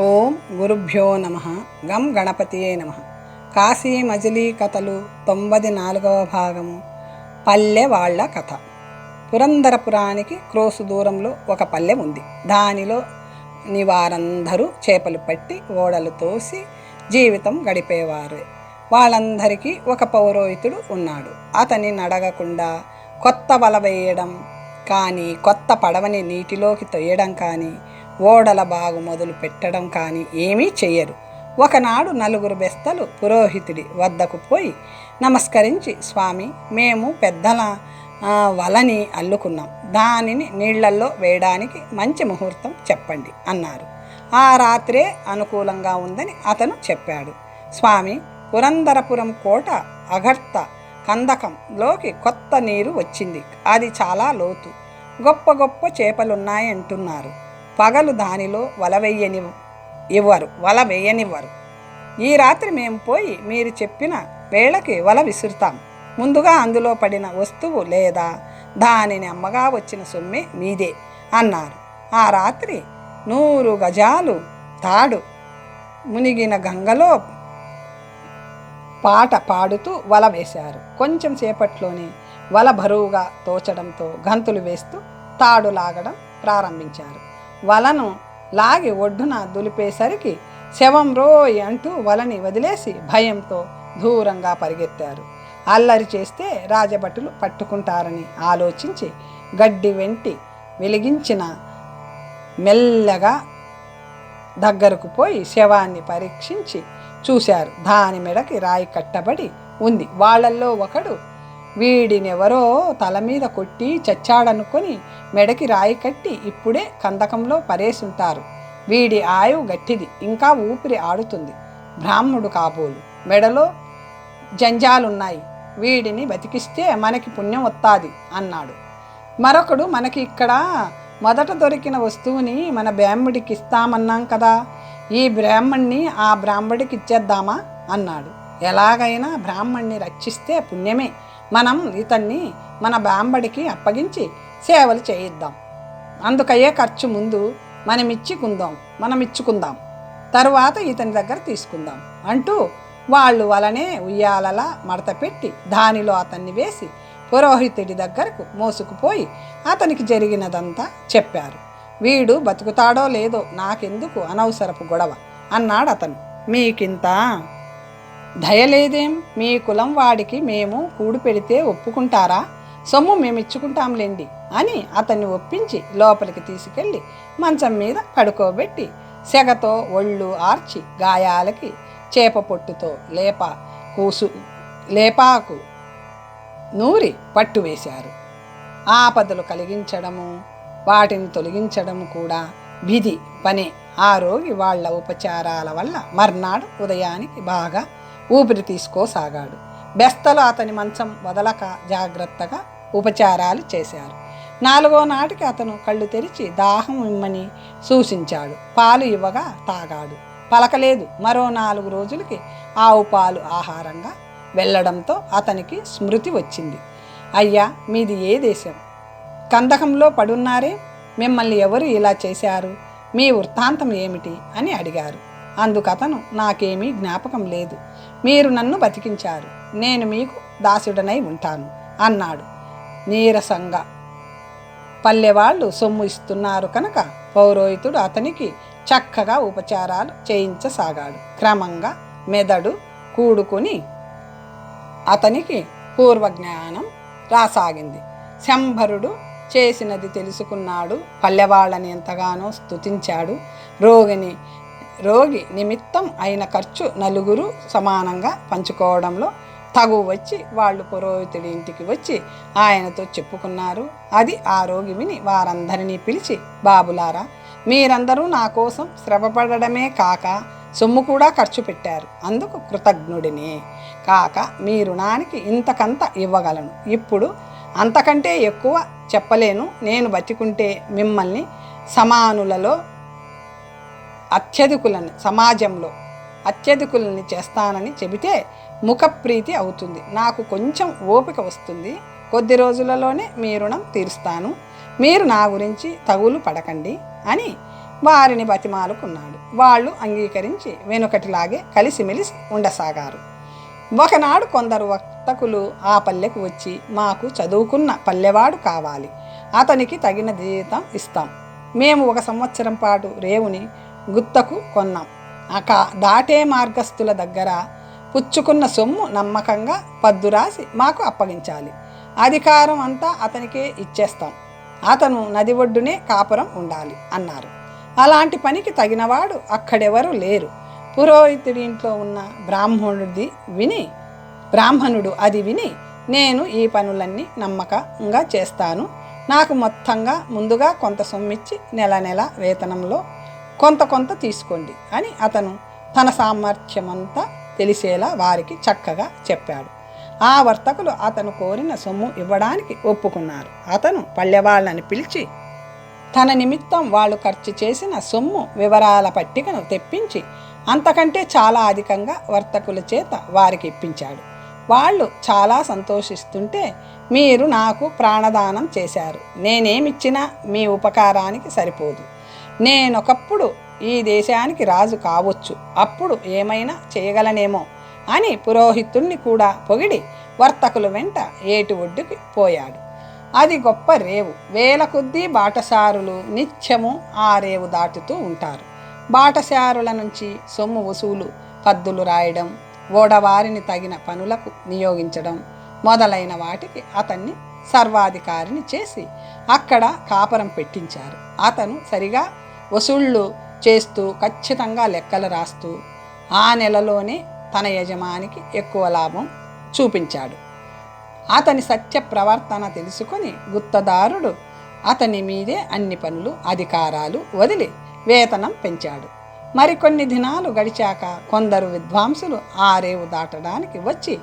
ఓం గురుభ్యో నమ. గం గణపతియే నమ. కాశీ మజిలీ కథలు 94వ భాగము. పల్లె వాళ్ళ కథ. పురంధరపురానికి క్రోసు దూరంలో ఒక పల్లె ఉంది. దానిలో నివారందరూ చేపలు పట్టి ఓడలు తోసి జీవితం గడిపేవారు. వాళ్ళందరికీ ఒక పౌరోహితుడు ఉన్నాడు. అతని నడగకుండా కొత్త వల వేయడం కానీ, కొత్త పడవని నీటిలోకి తొయ్యడం కానీ, ఓడల బాగు మొదలు పెట్టడం కానీ ఏమీ చెయ్యరు. ఒకనాడు 4 బెస్తలు పురోహితుడి వద్దకు పోయి నమస్కరించి, స్వామి, మేము పెద్దల వలని అల్లుకున్నాం, దానిని నీళ్లల్లో వేయడానికి మంచి ముహూర్తం చెప్పండి అన్నారు. ఆ రాత్రే అనుకూలంగా ఉందని అతను చెప్పాడు. స్వామి, పురంధరపురం కోట అగర్త కందకంలోకి కొత్త నీరు వచ్చింది. అది చాలా లోతు. గొప్ప గొప్ప చేపలున్నాయి అంటున్నారు. పగలు దానిలో వల వేయనివ్వరు. ఈ రాత్రి మేము పోయి మీరు చెప్పిన వేళకి వల విసురుతాం. ముందుగా అందులో పడిన వస్తువు లేదా దానిని అమ్మగా వచ్చిన సొమ్మే మీదే అన్నారు. ఆ రాత్రి 100 గజాలు తాడు మునిగిన గంగలో పాట పాడుతూ వల వేశారు. కొంచెం సేపట్లోనే వల బరువుగా తోచడంతో గంతులు వేస్తూ తాడు లాగడం ప్రారంభించారు. వలను లాగి ఒడ్డున దులిపేసరికి శవం రోయ్ అంటూ వలని వదిలేసి భయంతో దూరంగా పరిగెత్తారు. అల్లరి చేస్తే రాజభటులు పట్టుకుంటారని ఆలోచించి గడ్డి వెంటి వెలిగించిన మెల్లగా దగ్గరకు పోయి శవాన్ని పరీక్షించి చూశారు. దాని మెడకి రాయి కట్టబడి ఉంది. వాళ్ళల్లో ఒకడు వీడినెవరో తల మీద కొట్టి చచ్చాడనుకొని మెడకి రాయి కట్టి ఇప్పుడే కందకంలో పరేసుంటారు. వీడి ఆయువు గట్టిది, ఇంకా ఊపిరి ఆడుతుంది. బ్రాహ్మడు కాబోలు, మెడలో జంజాలున్నాయి. వీడిని బతికిస్తే మనకి పుణ్యం వస్తాది అన్నాడు. మరొకడు, మనకి ఇక్కడ మొదట దొరికిన వస్తువుని మన బ్రాహ్మడికి ఇస్తామన్నాం కదా, ఈ బ్రాహ్మణ్ణి ఆ బ్రాహ్మడికి ఇచ్చేద్దామా అన్నాడు. ఎలాగైనా బ్రాహ్మణ్ణి రక్షిస్తే పుణ్యమే. మనం ఇతన్ని మన బ్రాహ్మడికి అప్పగించి సేవలు చేయిద్దాం. అందుకయ్యే ఖర్చు ముందు మనమిచ్చుకుందాం, తరువాత ఇతని దగ్గర తీసుకుందాం అంటూ వాళ్ళు వలనే ఉయ్యాలలా మడత పెట్టి దానిలో అతన్ని వేసి పురోహితుడి దగ్గరకు మోసుకుపోయి అతనికి జరిగినదంతా చెప్పారు. వీడు బతుకుతాడో లేదో నాకెందుకు అనవసరపు గొడవ అన్నాడు అతను. మీకింత దయలేదేం? మీ కులం వాడికి మేము కూడు పెడితే ఒప్పుకుంటారా? సొమ్ము మేమిచ్చుకుంటాంలేండి అని అతన్ని ఒప్పించి లోపలికి తీసుకెళ్ళి మంచం మీద పడుకోబెట్టి సెగతో ఒళ్ళు ఆర్చి గాయాలకి చేప పొట్టుతో లేపాకు నూరి పట్టు వేశారు. ఆపదలు కలిగించడము వాటిని తొలగించడము కూడా విధి పనే. ఆ రోగి వాళ్ల ఉపచారాల వల్ల మర్నాడు ఉదయానికి బాగా ఊపిరి తీసుకోసాగాడు. బెస్తలు అతని మంచం వదలక జాగ్రత్తగా ఉపచారాలు చేశారు. 4వ నాటికి అతను కళ్ళు తెరిచి దాహం ఇమ్మని సూచించాడు. పాలు ఇవ్వగా తాగాడు. పలకలేదు. మరో 4 రోజులకి ఆవు పాలు ఆహారంగా వెళ్ళడంతో అతనికి స్మృతి వచ్చింది. అయ్యా, మీది ఏ దేశం? కందకంలో పడున్నారే, మిమ్మల్ని ఎవరు ఇలా చేశారు? మీ వృత్తాంతం ఏమిటి అని అడిగారు. అందుకతను, నాకేమీ జ్ఞాపకం లేదు. మీరు నన్ను బతికించారు, నేను మీకు దాసుడనై ఉంటాను అన్నాడు నీరసంగా. పల్లెవాళ్ళు సొమ్ము ఇస్తున్నారు కనుక పౌరోహితుడు అతనికి చక్కగా ఉపచారాలు చేయించసాగాడు. క్రమంగా మెదడు కూడుకుని అతనికి పూర్వజ్ఞానం రాసాగింది. శంభరుడు చేసినది తెలుసుకున్నాడు. పల్లెవాళ్ళని ఎంతగానో స్తుతించాడు. రోగి నిమిత్తం అయిన ఖర్చు 4 సమానంగా పంచుకోవడంలో తగు వచ్చి వాళ్ళు పురోహితుడి ఇంటికి వచ్చి ఆయనతో చెప్పుకున్నారు. అది ఆ రోగి విని వారందరినీ పిలిచి, బాబులారా, మీరందరూ నా కోసం శ్రమపడమే కాక సొమ్ము కూడా ఖర్చు పెట్టారు. అందుకు కృతజ్ఞుడినే కాక మీ రుణానికి ఇంతకంత ఇవ్వగలను. ఇప్పుడు అంతకంటే ఎక్కువ చెప్పలేను. నేను బతికుంటే మిమ్మల్ని సమానులలో సమాజంలో అత్యధికులని చేస్తానని చెబితే ముఖప్రీతి అవుతుంది. నాకు కొంచెం ఓపిక వస్తుంది. కొద్ది రోజులలోనే మీ రుణం తీరుస్తాను. మీరు నా గురించి తగులు పడకండి అని వారిని బతిమాలుకున్నాడు. వాళ్ళు అంగీకరించి వెనుకటిలాగే కలిసిమెలిసి ఉండసాగారు. ఒకనాడు కొందరు వర్తకులు ఆ పల్లెకు వచ్చి, మాకు చదువుకున్న పల్లెవాడు కావాలి, అతనికి తగిన జీతం ఇస్తాం, మేము 1 సంవత్సరం పాటు రేవుని గుత్తకు కొన్నాం, దాటే మార్గస్థుల దగ్గర పుచ్చుకున్న సొమ్ము నమ్మకంగా పద్దు రాసి మాకు అప్పగించాలి, అధికారం అంతా అతనికే ఇచ్చేస్తాం, అతను నది ఒడ్డునే కాపురం ఉండాలి అన్నారు. అలాంటి పనికి తగినవాడు అక్కడెవరూ లేరు. పురోహితుడి ఇంట్లో ఉన్న బ్రాహ్మణుడు అది విని, నేను ఈ పనులన్నీ నమ్మకంగా చేస్తాను, నాకు మొత్తంగా ముందుగా కొంత సొమ్మిచ్చి నెల వేతనంలో కొంత తీసుకోండి అని అతను తన సామర్థ్యమంతా తెలిసేలా వారికి చక్కగా చెప్పాడు. ఆ వర్తకులు అతను కోరిన సొమ్ము ఇవ్వడానికి ఒప్పుకున్నారు. అతను పల్లెవాళ్ళని పిలిచి తన నిమిత్తం వాళ్ళు ఖర్చు చేసిన సొమ్ము వివరాల పట్టికను తెప్పించి అంతకంటే చాలా అధికంగా వర్తకుల చేత వారికి ఇప్పించాడు. వాళ్ళు చాలా సంతోషిస్తుంటే, మీరు నాకు ప్రాణదానం చేశారు, నేనేమిచ్చినా మీ ఉపకారానికి సరిపోదు, నేనొకప్పుడు ఈ దేశానికి రాజు కావచ్చు, అప్పుడు ఏమైనా చేయగలనేమో అని పురోహితుణ్ణి కూడా పొగిడి వర్తకుల వెంట ఏటి ఒడ్డుకి పోయాడు. అది గొప్ప రేవు. వేల కొద్దీ బాటసారులు నిత్యము ఆ రేవు దాటుతూ ఉంటారు. బాటసారుల నుంచి సొమ్ము వసూలు, పద్దులు రాయడం, ఓడవారిని తగిన పనులకు నియోగించడం మొదలైన వాటికి అతన్ని సర్వాధికారిని చేసి అక్కడ కాపరం పెట్టించారు. అతను సరిగా వసూళ్ళు చేస్తూ ఖచ్చితంగా లెక్కలు రాస్తూ ఆ నెలలోనే తన యజమానికి ఎక్కువ లాభం చూపించాడు. అతని సత్య ప్రవర్తన తెలుసుకొని గుత్తదారుడు అతని మీదే అన్ని పనులు, అధికారాలు వదిలి వేతనం పెంచాడు. మరికొన్ని దినాలు గడిచాక కొందరు విద్వాంసులు ఆ రేవు దాటడానికి వచ్చి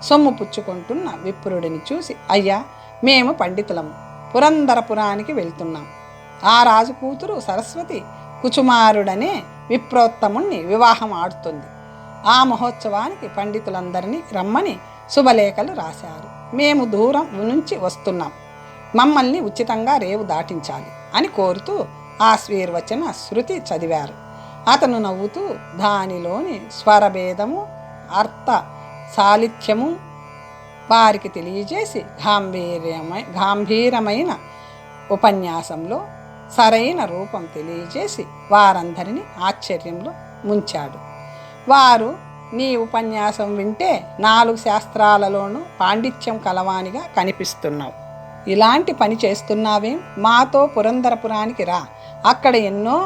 సొమ్ము పుచ్చుకుంటున్న విప్రుడిని చూసి, అయ్యా, మేము పండితులము, పురందరపురానికి వెళ్తున్నాం, ఆ రాజు కూతురు సరస్వతి కుచుమారుడనే విప్రోత్తముణ్ణి వివాహం ఆడుతుంది, ఆ మహోత్సవానికి పండితులందరినీ రమ్మని శుభలేఖలు రాశారు, మేము దూరం నుంచి వస్తున్నాం, మమ్మల్ని ఉచితంగా రేవు దాటించాలి అని కోరుతూ ఆశీర్వచన శృతి చదివారు. అతను నవ్వుతూ దానిలోని స్వరభేదము, అర్థ సాలిత్యము వారికి తెలియజేసి గంభీరమైన ఉపన్యాసంలో సరైన రూపం తెలియజేసి వారందరినీ ఆశ్చర్యంలో ముంచాడు. వారు, నీ ఉపన్యాసం వింటే 4 శాస్త్రాలలోనూ పాండిత్యం కలవానిగా కనిపిస్తున్నావు, ఇలాంటి పని చేస్తున్నావేం, మాతో పురందరపురానికి రా, అక్కడ ఎన్నో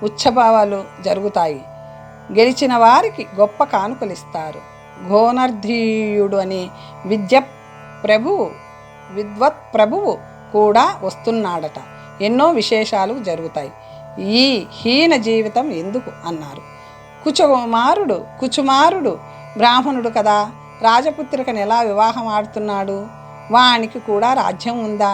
ఉత్సవాలు జరుగుతాయి, గెలిచిన వారికి గొప్ప కానుకలు ఇస్తారు, ఘోనర్ధీయుడు అని విద్వత్ ప్రభువు కూడా వస్తున్నాడట, ఎన్నో విశేషాలు జరుగుతాయి, ఈ హీన జీవితం ఎందుకు అన్నారు. కుచుమారుడు బ్రాహ్మణుడు కదా, రాజపుత్రికను ఎలా వివాహం ఆడుతున్నాడు, వానికి కూడా రాజ్యం ఉందా,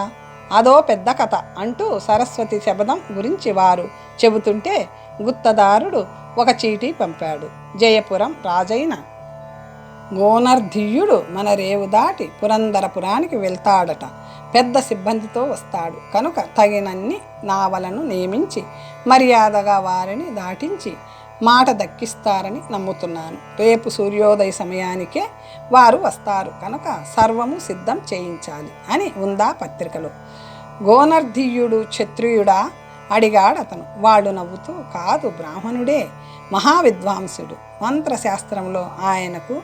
అదో పెద్ద కథ అంటూ సరస్వతి శబదం గురించి వారు చెబుతుంటే గుత్తదారుడు ఒక చీటీ పంపాడు. జయపురం రాజైన గోనర్ధీయుడు మన రేవు దాటి పురందరపురానికి వెళ్తాడట, పెద్ద సిబ్బందితో వస్తాడు కనుక తగినన్ని నావలను నియమించి మర్యాదగా వారిని దాటించి మాట దక్కిస్తారని నమ్ముతున్నాను. రేపు సూర్యోదయ సమయానికే వారు వస్తారు కనుక సర్వము సిద్ధం చేయించాలి అని ఉందా పత్రికలో. గోనర్ధీయుడు క్షత్రియుడా అడిగాడతను. వాడు నవ్వుతూ, కాదు, బ్రాహ్మణుడే, మహావిద్వాంసుడు, మంత్రశాస్త్రంలో ఆయనకు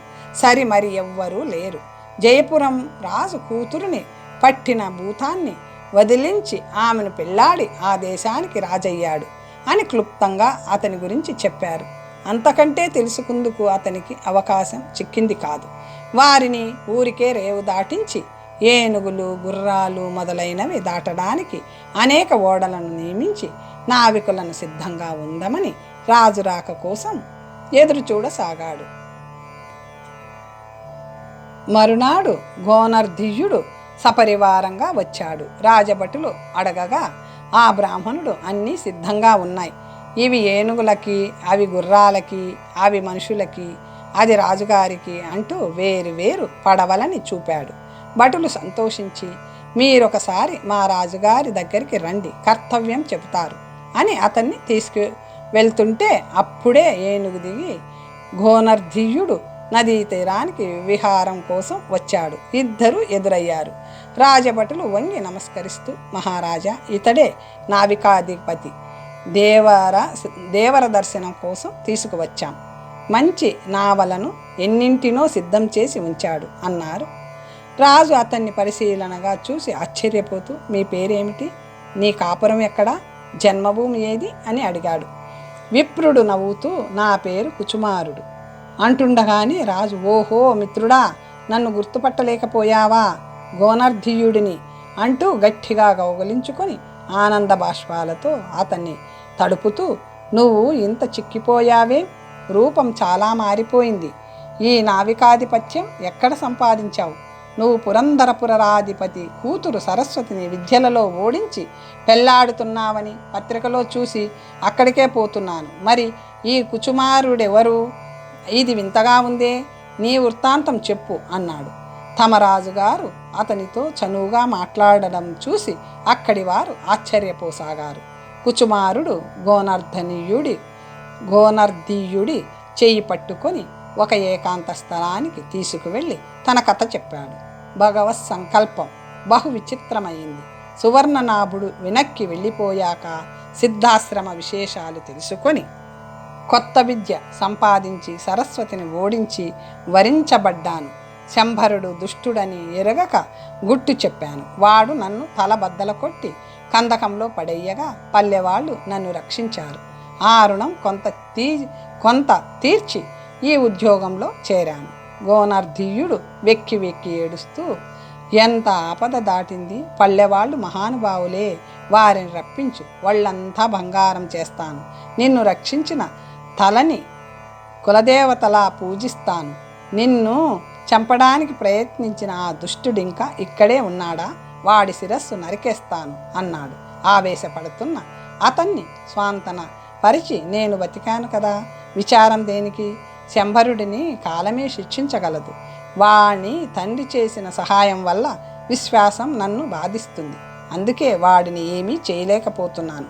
సరి మరి ఎవ్వరూ లేరు, జయపురం రాజు కూతురుని పట్టిన భూతాన్ని వదిలించి ఆమెను పెళ్లాడి ఆ దేశానికి రాజయ్యాడు అని క్లుప్తంగా అతని గురించి చెప్పారు. అంతకంటే తెలుసుకుందుకు అతనికి అవకాశం చిక్కింది కాదు. వారిని ఊరికే రేవు దాటించి ఏనుగులు, గుర్రాలు మొదలైనవి దాటడానికి అనేక ఓడలను నియమించి నావికులను సిద్ధంగా ఉందమని రాజు రాక కోసం ఎదురుచూడసాగాడు. మరునాడు గోనర్ధీయుడు సపరివారంగా వచ్చాడు. రాజభటులు అడగగా ఆ బ్రాహ్మణుడు, అన్నీ సిద్ధంగా ఉన్నాయి, ఇవి ఏనుగులకి, అవి గుర్రాలకి, అవి మనుషులకి, అది రాజుగారికి అంటూ వేరు పడవలని చూపాడు. భటులు సంతోషించి, మీరొకసారి మా రాజుగారి దగ్గరికి రండి, కర్తవ్యం చెబుతారు అని అతన్ని వెళ్తుంటే అప్పుడే ఏనుగు దిగి ఘోనర్ధీయుడు నదీ తీరానికి విహారం కోసం వచ్చాడు. ఇద్దరు ఎదురయ్యారు. రాజభటులు వంగి నమస్కరిస్తూ, మహారాజా, ఇతడే నావికాధిపతి, దేవర దర్శనం కోసం తీసుకువచ్చాం. మంచి నావలను ఎన్నింటినో సిద్ధం చేసి ఉంచాడు అన్నారు. రాజు అతన్ని పరిశీలనగా చూసి ఆశ్చర్యపోతూ, మీ పేరేమిటి? నీ కాపురం ఎక్కడా? జన్మభూమి ఏది అని అడిగాడు. విప్రుడు నవ్వుతూ, నా పేరు కుచుమారుడు అంటుండగానే రాజు, ఓహో మిత్రుడా, నన్ను గుర్తుపట్టలేకపోయావా? గోనర్ధీయుడిని అంటూ గట్టిగా కౌగలించుకొని ఆనంద బాష్పాలతో అతన్ని తడుపుతూ, నువ్వు ఇంత చిక్కిపోయావే? రూపం చాలా మారిపోయింది. ఈ నావికాధిపత్యం ఎక్కడ సంపాదించావు? నువ్వు పురంధరపురాధిపతి కూతురు సరస్వతిని విద్యలలో ఓడించి పెళ్లాడుతున్నావని పత్రికలో చూసి అక్కడికే పోతున్నాను. మరి ఈ కుచుమారుడెవరు? ఇది వింతగా ఉందే, నీ వృత్తాంతం చెప్పు అన్నాడు. తమ రాజుగారు అతనితో చనువుగా మాట్లాడడం చూసి అక్కడి వారు ఆశ్చర్యపోసాగారు. కుచుమారుడు గోనర్ధీయుడి చెయ్యి పట్టుకొని ఒక ఏకాంత స్థలానికి తీసుకువెళ్ళి తన కథ చెప్పాడు. భగవత్ సంకల్పం బహు విచిత్రమైంది. సువర్ణనాభుడు వెనక్కి వెళ్ళిపోయాక సిద్ధాశ్రమ విశేషాలు తెలుసుకొని కొత్త విద్య సంపాదించి సరస్వతిని ఓడించి వరించబడ్డాను. శంభరుడు దుష్టుడని ఎరగక గుట్టు చెప్పాను. వాడు నన్ను తలబద్దల కొట్టి కందకంలో పడేయగా పల్లెవాళ్ళు నన్ను రక్షించారు. ఆ రుణం కొంత తీర్చి ఈ ఉద్యోగంలో చేరాను. గోనర్ధీయుడు వెక్కి వెక్కి ఏడుస్తూ, ఎంత ఆపద దాటింది, పల్లెవాళ్ళు మహానుభావులే, వారిని రప్పించు, వాళ్ళంతా బంగారం చేస్తాను, నిన్ను రక్షించిన తలని కులదేవతలా పూజిస్తాను, నిన్ను చంపడానికి ప్రయత్నించిన ఆ దుష్టుడింకా ఇక్కడే ఉన్నాడా, వాడి శిరస్సు నరికేస్తాను అన్నాడు. ఆవేశపడుతున్న అతన్ని స్వాంతన పరిచి, నేను బతికాను కదా, విచారం దేనికి? శంభరుడిని కాలమే శిక్షించగలదు. వాణ్ణి తండ్రి చేసిన సహాయం వల్ల విశ్వాసం నన్ను బాధిస్తుంది. అందుకే వాడిని ఏమీ చేయలేకపోతున్నాను.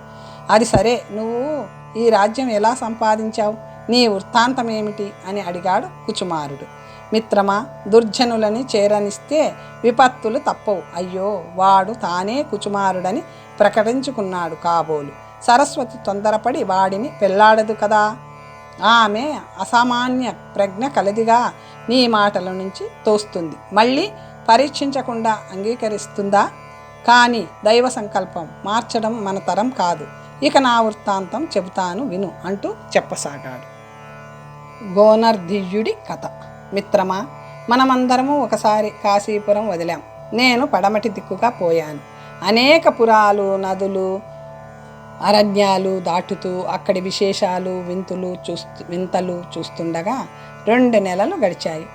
అది సరే, నువ్వు ఈ రాజ్యం ఎలా సంపాదించావు? నీ వృత్తాంతం ఏమిటి అని అడిగాడు కుచుమారుడు. మిత్రమా, దుర్జనులని చేరనిస్తే విపత్తులు తప్పవు. అయ్యో, వాడు తానే కుచుమారుడని ప్రకటించుకున్నాడు కాబోలు. సరస్వతి తొందరపడి వాడిని పెళ్లాడదు కదా. ఆమె అసామాన్య ప్రజ్ఞ కలదిగా నీ మాటల నుంచి తోస్తుంది. మళ్ళీ పరీక్షించకుండా అంగీకరిస్తుందా? కానీ దైవ సంకల్పం మార్చడం మన తరం కాదు. ఇక నా వృత్తాంతం చెబుతాను విను అంటూ చెప్పసాగాడు. గోనర్ధీయుడి కథ. మిత్రమా, మనమందరము ఒకసారి కాశీపురం వదిలాం. నేను పడమటి దిక్కుగా పోయాను. అనేక పురాలు, నదులు, అరణ్యాలు దాటుతూ అక్కడి విశేషాలు వింతలు చూస్తుండగా 2 నెలలు గడిచాయి.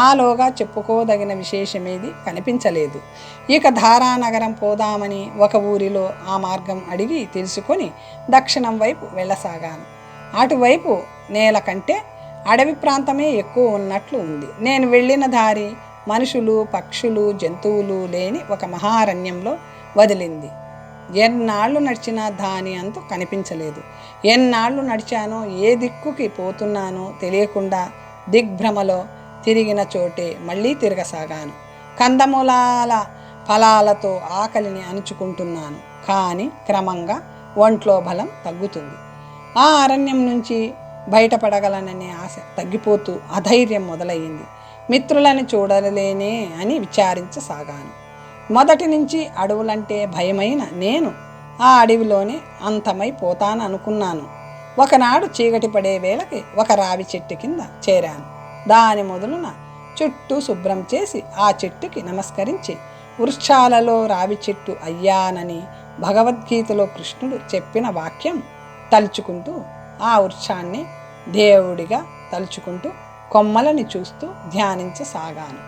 ఆలోగా చెప్పుకోదగిన విశేషమేది కనిపించలేదు. ఇక ధారానగరం పోదామని ఒక ఊరిలో ఆ మార్గం అడిగి తెలుసుకొని దక్షిణం వైపు వెళ్ళసాగాను. అటువైపు నేల కంటే అడవి ప్రాంతమే ఎక్కువ ఉన్నట్లు ఉంది. నేను వెళ్ళిన దారి మనుషులు, పక్షులు, జంతువులు లేని ఒక మహారణ్యంలో వదిలింది. ఎన్నాళ్ళు నడిచినా దాని అంతు కనిపించలేదు. ఎన్నాళ్ళు నడిచానో, ఏ దిక్కుకి పోతున్నానో తెలియకుండా దిగ్భ్రమలో తిరిగిన చోటే మళ్ళీ తిరగసాగాను. కందమూలాల ఫలాలతో ఆకలిని అణుచుకుంటున్నాను. కానీ క్రమంగా ఒంట్లో బలం తగ్గుతుంది. ఆ అరణ్యం నుంచి బయటపడగలననే ఆశ తగ్గిపోతూ అధైర్యం మొదలయ్యింది. మిత్రులని చూడలేనే అని విచారించసాగాను. మొదటి నుంచి అడవులంటే భయమైన నేను ఆ అడవిలోనే అంతమైపోతాననుకున్నాను. ఒకనాడు చీకటి పడే వేళకి ఒక రావి చెట్టు కింద చేరాను. దాని మొదలున చుట్టూ శుభ్రం చేసి ఆ చెట్టుకి నమస్కరించి, వృక్షాలలో రావి చెట్టు అయ్యానని భగవద్గీతలో కృష్ణుడు చెప్పిన వాక్యం తలుచుకుంటూ ఆ వృక్షాన్ని దేవుడిగా తలుచుకుంటూ కొమ్మలని చూస్తూ ధ్యానించసాగాను.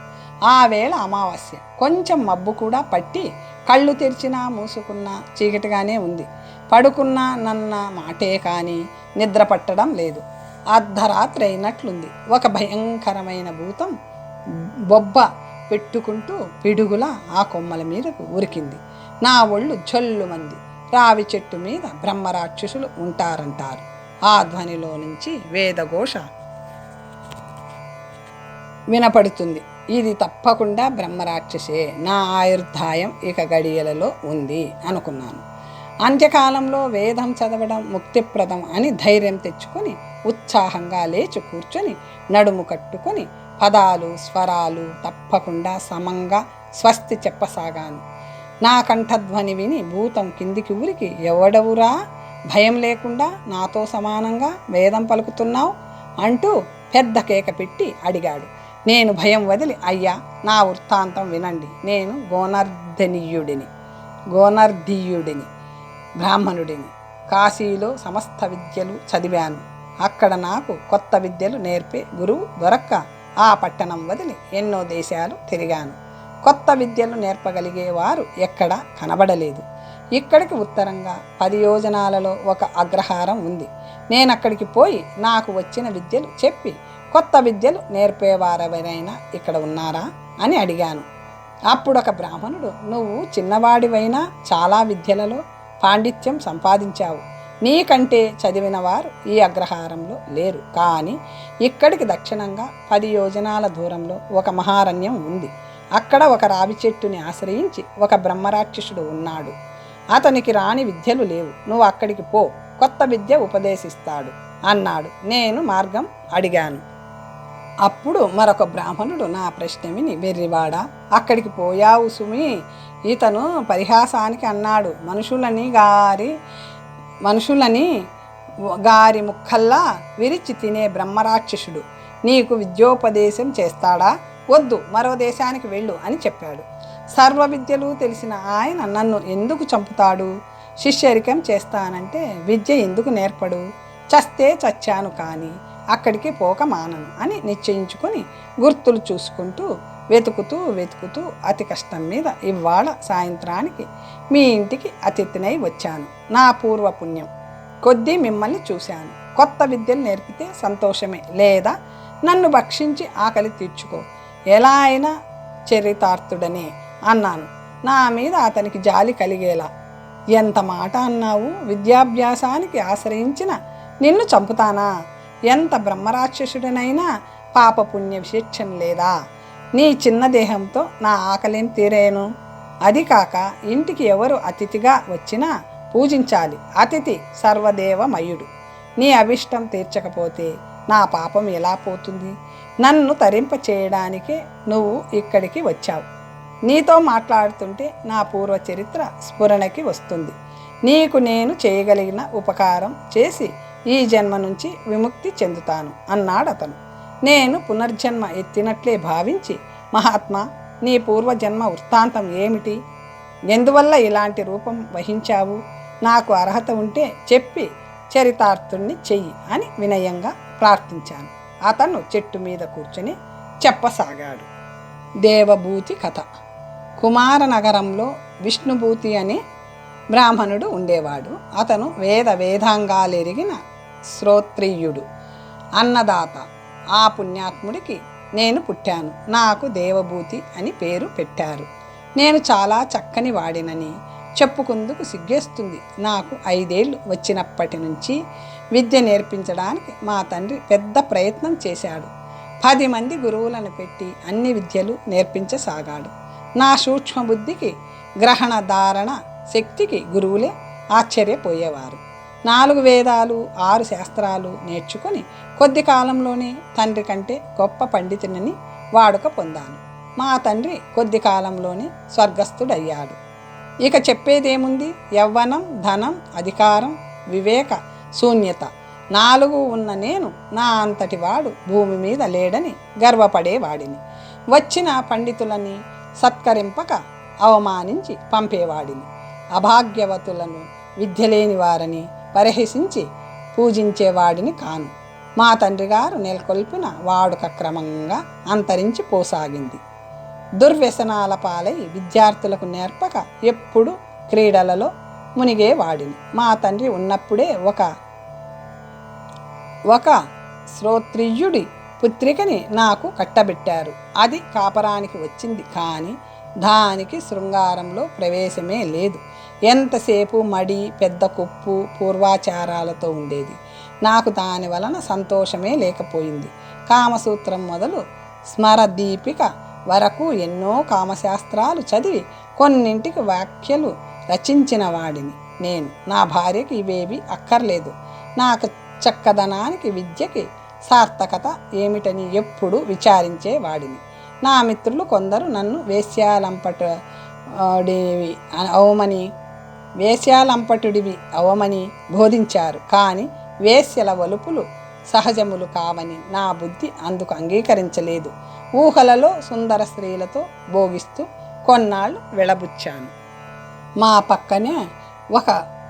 ఆ వేళ అమావాస్య. కొంచెం మబ్బు కూడా పట్టి కళ్ళు తెరిచినా మూసుకున్నా చీకటిగానే ఉంది. పడుకున్నా నన్న మాటే కానీ నిద్ర పట్టడం లేదు. అర్ధరాత్రి అయినట్లుంది. ఒక భయంకరమైన భూతం బొబ్బ పెట్టుకుంటూ పిడుగులా ఆ కొమ్మల మీదకు ఉరికింది. నా ఒళ్ళు జల్లుమంది. రావి చెట్టు మీద బ్రహ్మరాక్షసులు ఉంటారంటారు. ఆ ధ్వనిలో నుంచి వేదఘోష వినపడుతుంది. ఇది తప్పకుండా బ్రహ్మరాక్షసే. నా ఆయుర్దాయం ఇక గడియలలో ఉంది అనుకున్నాను. అంత్యకాలంలో వేదం చదవడం ముక్తిప్రదం అని ధైర్యం తెచ్చుకొని ఉత్సాహంగా లేచి కూర్చొని నడుము కట్టుకొని పదాలు స్వరాలు తప్పకుండా సమంగా స్వస్తి చెప్పసాగాను. నా కంఠధ్వని విని భూతం కిందికి ఊరికి, ఎవడవురా భయం లేకుండా నాతో సమానంగా వేదం పలుకుతున్నావు అంటూ పెద్ద కేక పెట్టి అడిగాడు. నేను భయం వదిలి, అయ్యా నా వృత్తాంతం వినండి. నేను గోనర్ధీయుడిని బ్రాహ్మణుడిని. కాశీలో సమస్త విద్యలు చదివాను. అక్కడ నాకు కొత్త విద్యలు నేర్పే గురువు దొరక్క ఆ పట్టణం వదిలి ఎన్నో దేశాలు తిరిగాను. కొత్త విద్యలు నేర్పగలిగేవారు ఎక్కడా కనబడలేదు. ఇక్కడికి ఉత్తరంగా 10 యోజనాలలో ఒక అగ్రహారం ఉంది. నేనక్కడికి పోయి నాకు వచ్చిన విద్యలు చెప్పి కొత్త విద్యలు నేర్పేవారెవరైనా ఇక్కడ ఉన్నారా అని అడిగాను. అప్పుడు ఒక బ్రాహ్మణుడు, నువ్వు చిన్నవాడివైనా చాలా విద్యలలో పాండిత్యం సంపాదించావు. నీకంటే చదివిన వారు ఈ అగ్రహారంలో లేరు. కానీ ఇక్కడికి దక్షిణంగా 10 యోజనాల దూరంలో ఒక మహారణ్యం ఉంది. అక్కడ ఒక రావి చెట్టుని ఆశ్రయించి ఒక బ్రహ్మరాక్షసుడు ఉన్నాడు. అతనికి రాని విద్యలు లేవు. నువ్వు అక్కడికి పో, కొత్త విద్య ఉపదేశిస్తాడు అన్నాడు. నేను మార్గం అడిగాను. అప్పుడు మరొక బ్రాహ్మణుడు నా ప్రశ్న విని, వెర్రివాడా, అక్కడికి పోయావు సుమి, ఇతను పరిహాసానికి అన్నాడు. మనుషులని గారి ముక్కల్లా విరిచి తినే బ్రహ్మరాక్షసుడు నీకు విద్యోపదేశం చేస్తాడా? వద్దు, మరో దేశానికి వెళ్ళు అని చెప్పాడు. సర్వ విద్యలు తెలిసిన ఆయన నన్ను ఎందుకు చంపుతాడు? శిష్యరికం చేస్తానంటే విద్య ఎందుకు నేర్పడు? చస్తే చచ్చాను, కానీ అక్కడికి పోక మానను అని నిశ్చయించుకొని గుర్తులు చూసుకుంటూ వెతుకుతూ అతి కష్టం మీద ఇవాళ సాయంత్రానికి మీ ఇంటికి అతిథినై వచ్చాను. నా పూర్వపుణ్యం కొద్దీ మిమ్మల్ని చూశాను. కొత్త విద్యలు నేర్పితే సంతోషమే, లేదా నన్ను భక్షించి ఆకలి తీర్చుకో, ఎలా అయినా చరితార్థుడనే అన్నాను. నా మీద అతనికి జాలి కలిగేలా, ఎంత మాట అన్నావు? విద్యాభ్యాసానికి ఆశ్రయించిన నిన్ను చంపుతానా? ఎంత బ్రహ్మరాక్షసుడనైనా పాపపుణ్య విశేషం లేదా? నీ చిన్న దేహంతో నా ఆకలిని తీరేను. అది కాక ఇంటికి ఎవరు అతిథిగా వచ్చినా పూజించాలి. అతిథి సర్వదేవమయుడు. నీ అభిష్టం తీర్చకపోతే నా పాపం ఎలా పోతుంది? నన్ను తరింప చేయడానికే నువ్వు ఇక్కడికి వచ్చావు. నీతో మాట్లాడుతుంటే నా పూర్వ చరిత్ర స్ఫురణకి వస్తుంది. నీకు నేను చేయగలిగిన ఉపకారం చేసి ఈ జన్మ నుంచి విముక్తి చెందుతాను అన్నాడు అతను. నేను పునర్జన్మ ఎత్తినట్లే భావించి, మహాత్మా, నీ పూర్వజన్మ వృత్తాంతం ఏమిటి? ఎందువల్ల ఇలాంటి రూపం వహించావు? నాకు అర్హత ఉంటే చెప్పి చరితార్థుణ్ణి చెయ్యి అని వినయంగా ప్రార్థించాను. అతను చెట్టు మీద కూర్చొని చెప్పసాగాడు. దేవభూతి కథ. కుమారనగరంలో విష్ణుభూతి అనే బ్రాహ్మణుడు ఉండేవాడు. అతను వేదాంగాలెరిగిన శ్రోత్రియుడు, అన్నదాత. ఆ పుణ్యాత్ముడికి నేను పుట్టాను. నాకు దేవభూతి అని పేరు పెట్టారు. నేను చాలా చక్కని వాడినని చెప్పుకుందుకు సిగ్గేస్తుంది. నాకు 5 ఏళ్ళు వచ్చినప్పటి నుంచి విద్య నేర్పించడానికి మా తండ్రి పెద్ద ప్రయత్నం చేశాడు. 10 మంది గురువులను పెట్టి అన్ని విద్యలు నేర్పించసాగాడు. నా సూక్ష్మ బుద్ధికి, గ్రహణ ధారణ శక్తికి గురువులే ఆశ్చర్యపోయేవారు. 4 వేదాలు 6 శాస్త్రాలు నేర్చుకొని కొద్ది కాలంలోనే తండ్రి కంటే గొప్ప పండితునని వాడుక పొందాను. మా తండ్రి కొద్ది కాలంలోనే స్వర్గస్థుడయ్యాడు. ఇక చెప్పేదేముంది? యవ్వనం, ధనం, అధికారం, వివేక శూన్యత 4 ఉన్న నేను నా అంతటి వాడు భూమి మీద లేడని గర్వపడేవాడిని. వచ్చిన పండితులని సత్కరింపక అవమానించి పంపేవాడిని. అభాగ్యవతులను, విద్యలేని వారని పరిహసించి పూజించేవాడిని కాను. మా తండ్రి గారు నెలకొల్పిన వాడుక క్రమంగా అంతరించి పోసాగింది. దుర్వ్యసనాల పాలై విద్యార్థులకు నేర్పక ఎప్పుడు క్రీడలలో మునిగేవాడిని. మా తండ్రి ఉన్నప్పుడే ఒక శ్రోత్రియుడి పుత్రికని నాకు కట్టబెట్టారు. అది కాపరానికి వచ్చింది, కానీ దానికి శృంగారంలో ప్రవేశమే లేదు. ఎంతసేపు మడి, పెద్ద కుప్పు, పూర్వాచారాలతో ఉండేది. నాకు దాని వలన సంతోషమే లేకపోయింది. కామసూత్రం మొదలు స్మరదీపిక వరకు ఎన్నో కామశాస్త్రాలు చదివి కొన్నింటికి వ్యాఖ్యలు రచించిన వాడిని నేను. నా భార్యకి ఇవేవి అక్కర్లేదు. నాకు చక్కదనానికి, విద్యకి సార్థకత ఏమిటని ఎప్పుడు విచారించే వాడిని. నా మిత్రులు కొందరు నన్ను వేశ్యాలంపటుడివి అవమని బోధించారు. కానీ వేశ్యల వలుపులు సహజములు కావని నా బుద్ధి అందుకు అంగీకరించలేదు. ఊహలలో సుందర స్త్రీలతో భోగిస్తూ కొన్నాళ్ళు వెళబుచ్చాను. మా పక్కనే ఒక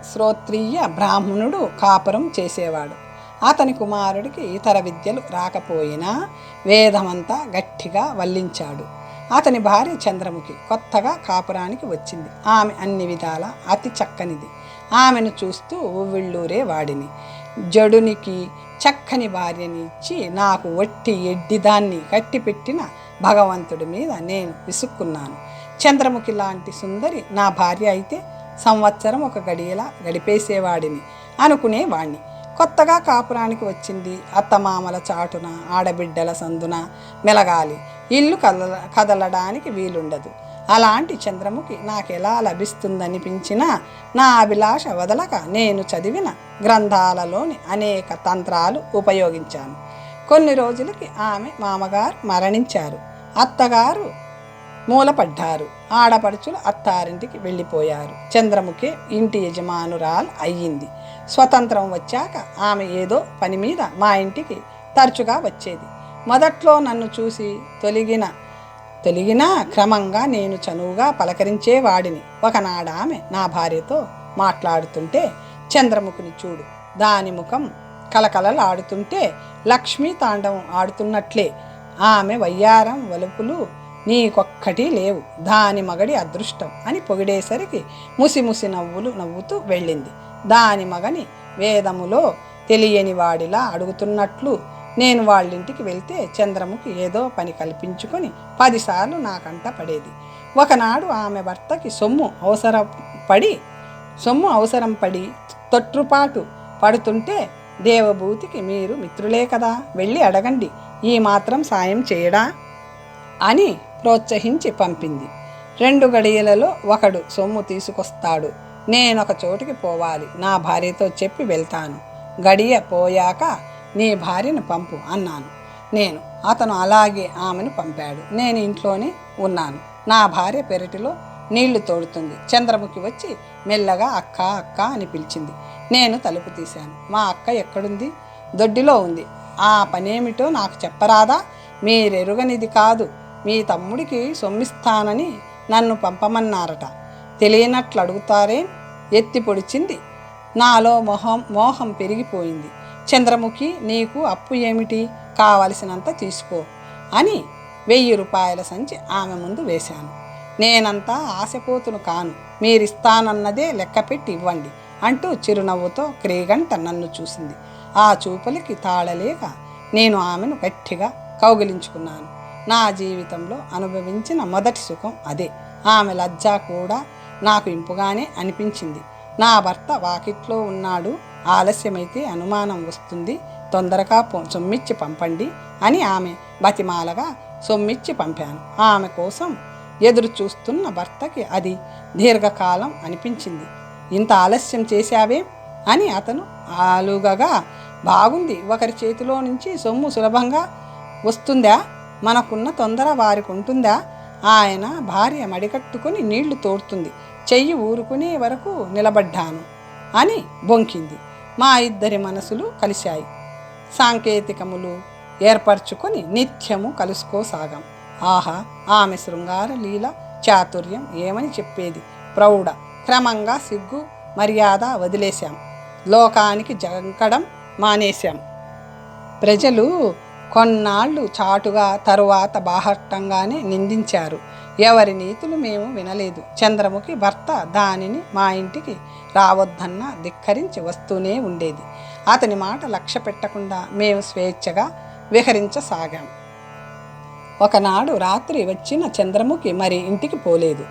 శ్రోత్రియ బ్రాహ్మణుడు కాపురం చేసేవాడు. అతని కుమారుడికి ఇతర విద్యలు రాకపోయినా వేదమంతా గట్టిగా వల్లించాడు. అతని భార్య చంద్రముఖి కొత్తగా కాపురానికి వచ్చింది. ఆమె అన్ని విధాల అతి చక్కనిది. ఆమెను చూస్తూ ఉవ్విళ్ళూరే వాడిని. జడునికి చక్కని భార్యని ఇచ్చి నాకు వట్టి ఎడ్డిదాన్ని కట్టిపెట్టిన భగవంతుడి మీద నేను విసుక్కున్నాను. చంద్రముఖి లాంటి సుందరి నా భార్య అయితే సంవత్సరం ఒక గడియలా గడిపేసేవాడిని అనుకునేవాణ్ణి. కొత్తగా కాపురానికి వచ్చింది. అత్తమామల చాటున, ఆడబిడ్డల సందున మెలగాలి. ఇల్లు కదలడానికి వీలుండదు. అలాంటి చంద్రముఖి నాకెలా లభిస్తుందనిపించినా నా అభిలాష వదలక నేను చదివిన గ్రంథాలలోని అనేక తంత్రాలు ఉపయోగించాను. కొన్ని రోజులకి ఆమె మామగారు మరణించారు. అత్తగారు మూలపడ్డారు. ఆడపడుచులు అత్తారింటికి వెళ్ళిపోయారు. చంద్రముఖి ఇంటి యజమానురాలు అయ్యింది. స్వతంత్రం వచ్చాక ఆమె ఏదో పని మీద మా ఇంటికి తరచుగా వచ్చేది. మొదట్లో నన్ను చూసి తొలగినా క్రమంగా నేను చనువుగా పలకరించేవాడిని. ఒకనాడు ఆమె నా భార్యతో మాట్లాడుతుంటే, చంద్రముఖిని చూడు, దాని ముఖం కలకలలాడుతుంటే లక్ష్మీ తాండవం ఆడుతున్నట్లే. ఆమె వయ్యారం వలుపులు నీకొక్కటి లేవు, దాని మగడి అదృష్టం అని పొగిడేసరికి ముసిముసి నవ్వులు నవ్వుతూ వెళ్ళింది. దాని మగని వేదములో తెలియని వాడిలా అడుగుతున్నట్లు నేను వాళ్ళింటికి వెళ్తే చంద్రముఖి ఏదో పని కల్పించుకొని 10 సార్లు నాకంట పడేది. ఒకనాడు ఆమె భర్తకి సొమ్ము అవసరం పడి తొట్రుపాటు పడుతుంటే, దేవభూతికి మీరు మిత్రులే కదా, వెళ్ళి అడగండి, ఈ మాత్రం సాయం చేయడా అని ప్రోత్సహించి పంపింది. 2 గడియలలో ఒకడు సొమ్ము తీసుకొస్తాడు. నేనొక చోటికి పోవాలి, నా భార్యతో చెప్పి వెళ్తాను. గడియ పోయాక నీ భార్యను పంపు అన్నాను నేను. అతను అలాగే ఆమెను పంపాడు. నేను ఇంట్లోనే ఉన్నాను. నా భార్య పెరటిలో నీళ్లు తోడుతుంది. చంద్రముఖి వచ్చి మెల్లగా అక్క అక్క అని పిలిచింది. నేను తలుపు తీశాను. మా అక్క ఎక్కడుంది? దొడ్డిలో ఉంది. ఆ పనేమిటో నాకు చెప్పరాదా? మీరెరుగనిది కాదు, మీ తమ్ముడికి సొమ్మిస్తానని నన్ను పంపమన్నారట. తెలియనట్లు అడుగుతారే? ఎత్తి పొడిచింది. నాలో మోహం పెరిగిపోయింది. చంద్రముఖి, నీకు అప్పు ఏమిటి? కావలసినంత తీసుకో అని 1000 రూపాయల సంచి ఆమె ముందు వేశాను. నేనంతా ఆశపోతును కాను, మీరిస్తానన్నదే లెక్కపెట్టి ఇవ్వండి అంటూ చిరునవ్వుతో క్రీగంట నన్ను చూసింది. ఆ చూపులకి తాళలేక నేను ఆమెను గట్టిగా కౌగిలించుకున్నాను. నా జీవితంలో అనుభవించిన మొదటి సుఖం అదే. ఆమె లజ్జ కూడా నాకు ఇంపుగానే అనిపించింది. నా భర్త వాకిట్లో ఉన్నాడు, ఆలస్యమైతే అనుమానం వస్తుంది, తొందరగా సొమ్మిచ్చి పంపండి అని ఆమె బతిమాలగా సొమ్మిచ్చి పంపాను. ఆమె కోసం ఎదురు చూస్తున్న భర్తకి అది దీర్ఘకాలం అనిపించింది. ఇంత ఆలస్యం చేశావే అని అతను ఆలుగగా, బాగుంది, ఒకరి చేతిలో నుంచి సొమ్ము సులభంగా వస్తుందా? మనకున్న తొందర వారికి ఉంటుందా? ఆయన భార్య మడికట్టుకుని నీళ్లు తోడుతుంది, చెయ్యి ఊరుకునే వరకు నిలబడ్డాను అని బొంకింది. మా ఇద్దరి మనసులు కలిశాయి. సాంకేతికములు ఏర్పరచుకొని నిత్యము కలుసుకోసాగాం. ఆహా, ఆమె శృంగార లీల చాతుర్యం ఏమని చెప్పేది! ప్రౌఢ. క్రమంగా సిగ్గు మర్యాద వదిలేశాం. లోకానికి జంకడం మానేశాం. ప్రజలు కొన్నాళ్ళు చాటుగా, తరువాత బాహటంగానే నిందించారు. ఎవరి నీతులు మేము వినలేదు. చంద్రముఖి భర్త దానిని మా ఇంటికి రావద్దన్నా ధిక్కరించి వస్తూనే ఉండేది. అతని మాట లక్ష్య పెట్టకుండా మేము స్వేచ్ఛగా విహరించసాగాం. ఒకనాడు రాత్రి వచ్చిన చంద్రముఖి మరి ఇంటికి పోలేదు.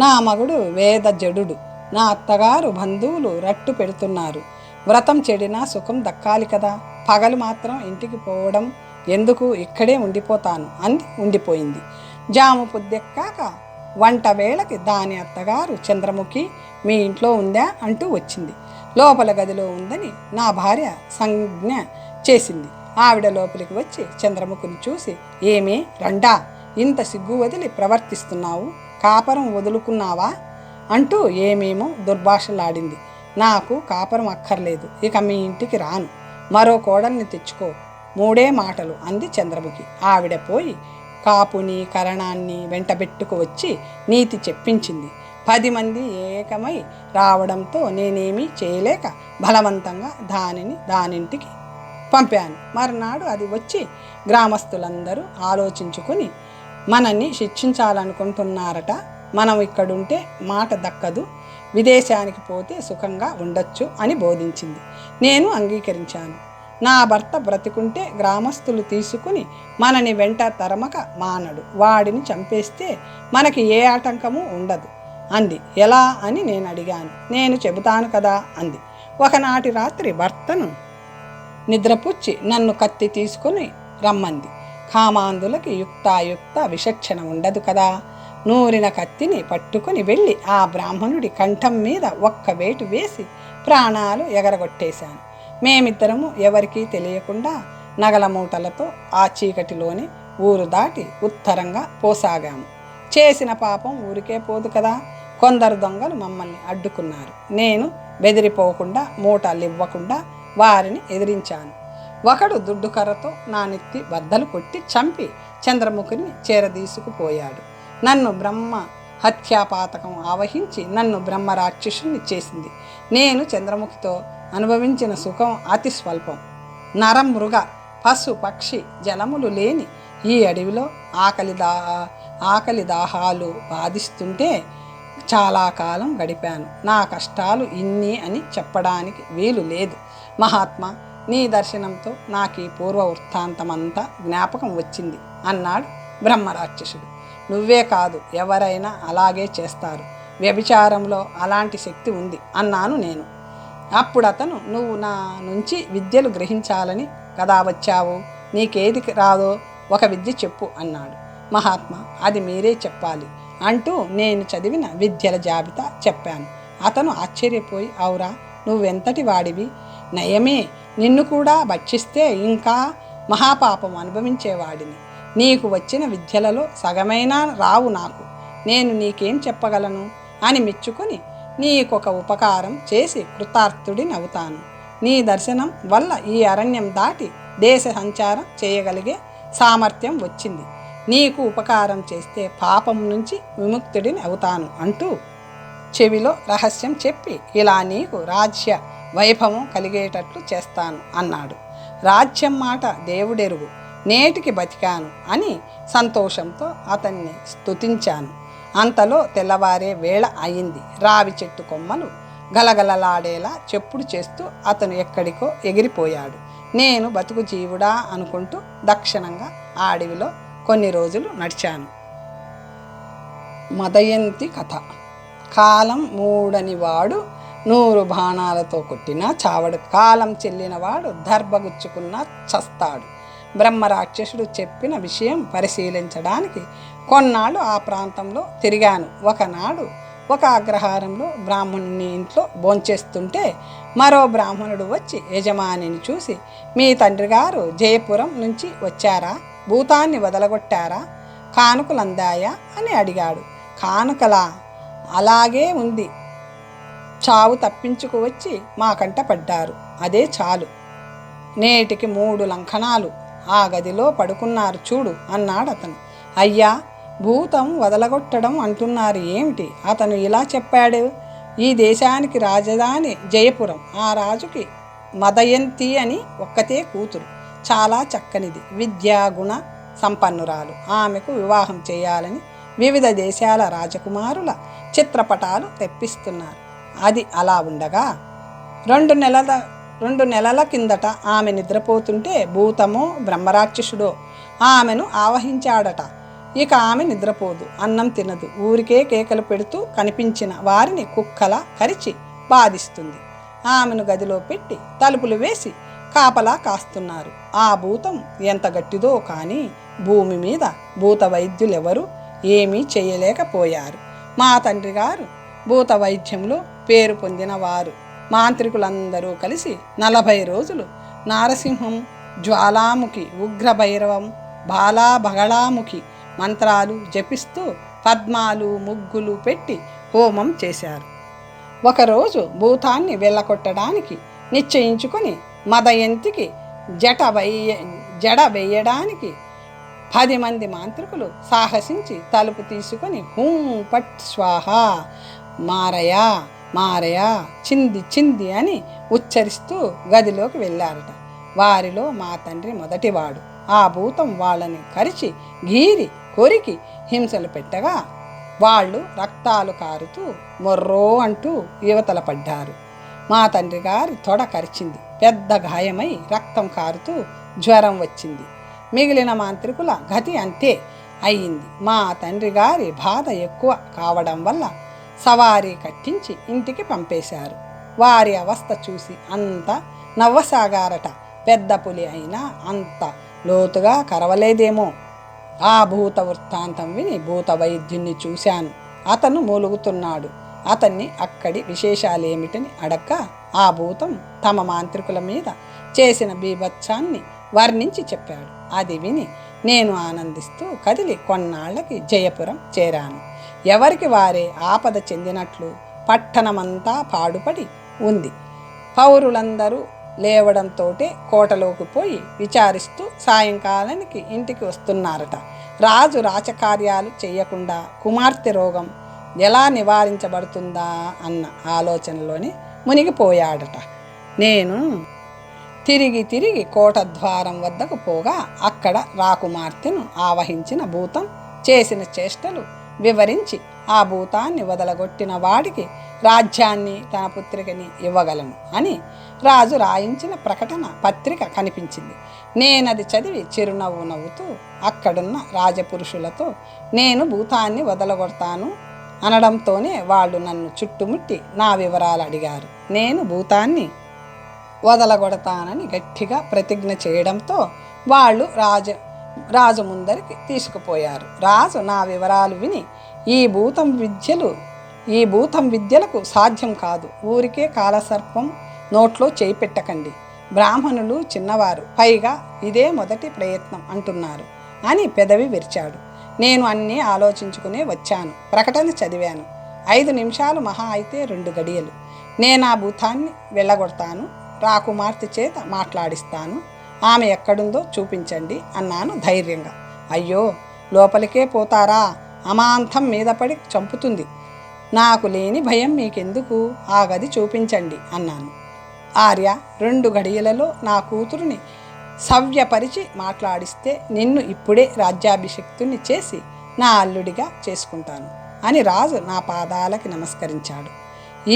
నా మగుడు వేద జడుడు, నా అత్తగారు బంధువులు రట్టు పెడుతున్నారు. వ్రతం చెడినా సుఖం దక్కాలి కదా, పగలు మాత్రం ఇంటికి పోవడం ఎందుకు, ఇక్కడే ఉండిపోతాను అంది. ఉండిపోయింది. జాము పొద్దెక్కాక వంట వేళకి దాని అత్తగారు చంద్రముఖి మీ ఇంట్లో ఉందా అంటూ వచ్చింది. లోపల గదిలో ఉందని నా భార్య సంజ్ఞ చేసింది. ఆవిడ లోపలికి వచ్చి చంద్రముఖిని చూసి, ఏమే రండా, ఇంత సిగ్గు వదిలి ప్రవర్తిస్తున్నావు, కాపరం వదులుకున్నావా అంటూ ఏమేమో దుర్భాషలాడింది. నాకు కాపరం అక్కర్లేదు, ఇక మీ ఇంటికి రాను, మరో కోడల్ని తెచ్చుకో, మూడే మాటలు అంది చంద్రముఖి. ఆవిడ పోయి కాపుని కరణాన్ని వెంటబెట్టుకు వచ్చి నీతి చెప్పించింది. 10 మంది ఏకమై రావడంతో నేనేమీ చేయలేక బలవంతంగా దానింటికి పంపాను. మర్నాడు అది వచ్చి గ్రామస్తులందరూ ఆలోచించుకుని మనల్ని శిక్షించాలనుకుంటున్నారట, మనం ఇక్కడుంటే మాట దక్కదు, విదేశానికి పోతే సుఖంగా ఉండొచ్చు అని బోధించింది. నేను అంగీకరించాను. నా భర్త బ్రతికుంటే గ్రామస్తులు తీసుకుని మనని వెంట తరమక మానడు, వాడిని చంపేస్తే మనకి ఏ ఆటంకము ఉండదు అంది. ఎలా అని నేను అడిగాను. నేను చెబుతాను కదా అంది. ఒకనాటి రాత్రి భర్తను నిద్రపుచ్చి నన్ను కత్తి తీసుకుని రమ్మంది. కామాంధులకి యుక్తాయుక్త విచక్షణ ఉండదు కదా. నూరిన కత్తిని పట్టుకుని వెళ్ళి ఆ బ్రాహ్మణుడి కంఠం మీద ఒక్క వేటు వేసి ప్రాణాలు ఎగరగొట్టేశాను. మేమిద్దరము ఎవరికీ తెలియకుండా నగల మూటలతో ఆ చీకటిలోనే ఊరు దాటి ఉత్తరంగా పోసాగాము. చేసిన పాపం ఊరికే పోదు కదా. కొందరు దొంగలు మమ్మల్ని అడ్డుకున్నారు. నేను బెదిరిపోకుండా మూటలు ఇవ్వకుండా వారిని ఎదిరించాను. ఒకడు దుడ్డుకర్రతో నా నెత్తి బద్దలు కొట్టి చంపి చంద్రముఖిని చేరదీసుకుపోయాడు. నన్ను బ్రహ్మ హత్యాపాతకం ఆవహించి నన్ను బ్రహ్మ రాక్షసుని చేసింది. నేను చంద్రముఖితో అనుభవించిన సుఖం అతి స్వల్పం. నరం మృగ పశు పక్షి జలములు లేని ఈ అడవిలో ఆకలి దాహాలు బాధిస్తుంటే చాలా కాలం గడిపాను. నా కష్టాలు ఇన్ని అని చెప్పడానికి వీలు లేదు. మహాత్మా, నీ దర్శనంతో నాకు ఈ పూర్వ వృత్తాంతమంతా జ్ఞాపకం వచ్చింది అన్నాడు బ్రహ్మరాక్షసుడు. నువ్వే కాదు, ఎవరైనా అలాగే చేస్తారు. వ్యభిచారంలో అలాంటి శక్తి ఉంది అన్నాను నేను. అప్పుడు అతను, నువ్వు నా నుంచి విద్యలు గ్రహించాలని కదా వచ్చావు, నీకేది రాదో ఒక విద్య చెప్పు అన్నాడు. మహాత్మా, అది మీరే చెప్పాలి అంటూ నేను చదివిన విద్యల జాబితా చెప్పాను. అతను ఆశ్చర్యపోయి, అవురా, నువ్వెంతటి వాడివి, నయమే, నిన్ను కూడా భక్షిస్తే ఇంకా మహాపాపం అనుభవించేవాడిని. నీకు వచ్చిన విద్యలలో సగమైనా రావు నాకు, నేను నీకేం చెప్పగలను అని మెచ్చుకొని నీకొక ఉపకారం చేసి కృతార్థుడిని అవుతాను. నీ దర్శనం వల్ల ఈ అరణ్యం దాటి దేశ సంచారం చేయగలిగే సామర్థ్యం వచ్చింది. నీకు ఉపకారం చేస్తే పాపం నుంచి విముక్తుడిని అవుతాను అంటూ చెవిలో రహస్యం చెప్పి, ఇలా నీకు రాజ్య వైభవం కలిగేటట్లు చేస్తాను అన్నాడు. రాజ్యం మాట దేవుడెరుగు, నేటికి బతికాను అని సంతోషంతో అతన్ని స్తుతించాను. అంతలో తెల్లవారే వేళ అయింది. రావి చెట్టు కొమ్మలు గలగలలాడేలా చెప్పుడు చేస్తూ అతను ఎక్కడికో ఎగిరిపోయాడు. నేను బతుకు జీవుడా అనుకుంటూ దక్షిణంగా ఆ అడవిలో కొన్ని రోజులు నడిచాను. మదయంతి కథ. కాలం మూడనివాడు 100 బాణాలతో కొట్టినా చావడు, కాలం చెల్లినవాడు దర్భగుచ్చుకున్నా చస్తాడు. బ్రహ్మరాక్షసుడు చెప్పిన విషయం పరిశీలించడానికి కొన్నాళ్ళు ఆ ప్రాంతంలో తిరిగాను. ఒకనాడు ఒక అగ్రహారంలో బ్రాహ్మణుని ఇంట్లో భోంచేస్తుంటే మరో బ్రాహ్మణుడు వచ్చి యజమానిని చూసి, మీ తండ్రి గారు జయపురం నుంచి వచ్చారా, భూతాన్ని వదలగొట్టారా, కానుకలు అందాయా అని అడిగాడు. కానుకలా, అలాగే ఉంది, చావు తప్పించుకు వచ్చి మా కంట పడ్డారు, అదే చాలు, నేటికి 3 లంకణాలు ఆ గదిలో పడుకున్నారు చూడు అన్నాడు అతను. అయ్యా, భూతం వదలగొట్టడం అంటున్నారు ఏమిటి? అతను ఇలా చెప్పాడు. ఈ దేశానికి రాజధాని జయపురం, ఆ రాజుకి మదయంతి అని ఒక్కతే కూతురు, చాలా చక్కనిది, విద్యాగుణ సంపన్నురాలు. ఆమెకు వివాహం చేయాలని వివిధ దేశాల రాజకుమారుల చిత్రపటాలు తెప్పిస్తున్నారు. అది అలా ఉండగా 2 నెలల కిందట ఆమె నిద్రపోతుంటే భూతమో బ్రహ్మరాక్షసుడో ఆమెను ఆవహించాడట. ఇక ఆమె నిద్రపోదు, అన్నం తినదు, ఊరికే కేకలు పెడుతూ కనిపించిన వారిని కుక్కలా కరిచి బాధిస్తుంది. ఆమెను గదిలో పెట్టి తలుపులు వేసి కాపలా కాస్తున్నారు. ఆ భూతం ఎంత గట్టిదో కానీ భూమి మీద భూత వైద్యులెవరూ ఏమీ చేయలేకపోయారు. మా తండ్రి గారు భూత వైద్యంలో పేరు పొందినవారు. మాంత్రికులందరూ కలిసి 40 రోజులు నారసింహం, జ్వాలాముఖి, ఉగ్రభైరవం, బాలాబగళాముఖి మంత్రాలు జపిస్తూ పద్మాలు ముగ్గులు పెట్టి హోమం చేశారు. ఒకరోజు భూతాన్ని వెళ్ళకొట్టడానికి నిశ్చయించుకొని మదయంతికి జడ వేయడానికి 10 మంది మాంత్రికులు సాహసించి తలుపు తీసుకొని హూం పట్ స్వాహ, మారయా మారయా, చింది చింది అని ఉచ్చరిస్తూ గదిలోకి వెళ్ళారట. వారిలో మా తండ్రి మొదటివాడు. ఆ భూతం వాళ్ళని కరిచి గీరి కొరికి హింసలు పెట్టగా వాళ్ళు రక్తాలు కారుతూ మొర్రో అంటూ యువతల పడ్డారు. మా తండ్రి గారి తొడ కరిచింది. పెద్ద గాయమై రక్తం కారుతూ జ్వరం వచ్చింది. మిగిలిన మాంత్రికుల గతి అంతే అయ్యింది. మా తండ్రి గారి బాధ ఎక్కువ కావడం వల్ల సవారీ కట్టించి ఇంటికి పంపేశారు. వారి అవస్థ చూసి అంత నవ్వసాగారట. పెద్ద పులి అయినా అంత లోతుగా కరవలేదేమో. ఆ భూత వృత్తాంతం విని భూత వైద్యుణ్ణి చూశాను. అతను మూలుగుతున్నాడు. అతన్ని అక్కడి విశేషాలేమిటని అడక్క ఆ భూతం తమ మాంత్రికుల మీద చేసిన బీభత్సాన్ని వర్ణించి చెప్పాడు. అది విని నేను ఆనందిస్తూ కదిలి కొన్నాళ్లకి జయపురం చేరాను. ఎవరికి వారే ఆపద చెందినట్లు పట్టణమంతా పాడుపడి ఉంది. పౌరులందరూ లేవడంతోటే కోటలోకి పోయి విచారిస్తూ సాయంకాలానికి ఇంటికి వస్తున్నారట. రాజు రాచకార్యాలు చేయకుండా కుమార్తె రోగం ఎలా నివారించబడుతుందా అన్న ఆలోచనలోనే మునిగిపోయాడట. నేను తిరిగి కోట ద్వారం వద్దకు పోగా అక్కడ రాకుమార్తెను ఆవహించిన భూతం చేసిన చేష్టలు వివరించి ఆ భూతాన్ని వదలగొట్టిన వాడికి రాజ్యాన్ని తన పుత్రికని ఇవ్వగలను అని రాజు రాయించిన ప్రకటన పత్రిక కనిపించింది. నేనది చదివి చిరునవ్వు నవ్వుతూ అక్కడున్న రాజపురుషులతో నేను భూతాన్ని వదలగొడతాను అనడంతోనే వాళ్ళు నన్ను చుట్టుముట్టి నా వివరాలు అడిగారు. నేను భూతాన్ని వదలగొడతానని గట్టిగా ప్రతిజ్ఞ చేయడంతో వాళ్ళు రాజు ముందరికి తీసుకుపోయారు. రాజు నా వివరాలు విని ఈ భూతం విద్యలకు సాధ్యం కాదు. ఊరికే కాలసర్పం నోట్లో చేయి పెట్టకండి. బ్రాహ్మణులు చిన్నవారు, పైగా ఇదే మొదటి ప్రయత్నం అంటున్నారు అని పెదవి విరిచాడు. నేను అన్నీ ఆలోచించుకునే వచ్చాను. ప్రకటన చదివాను. 5 నిమిషాలు మహా అయితే 2 గడియలు. నేను ఆ భూతాన్ని వెళ్ళగొడతాను, రాకుమార్తె చేత మాట్లాడిస్తాను, ఆమె ఎక్కడుందో చూపించండి అన్నాను ధైర్యంగా. అయ్యో, లోపలికే పోతారా? అమాంతం మీద పడి చంపుతుంది. నాకు లేని భయం మీకెందుకు? ఆ గది చూపించండి అన్నాను. ఆర్య, 2 గడియలలో నా కూతురుని సవ్యపరిచి మాట్లాడిస్తే నిన్ను ఇప్పుడే రాజ్యాభిషిక్తుని చేసి నా అల్లుడిగా చేసుకుంటాను అని రాజు నా పాదాలకి నమస్కరించాడు.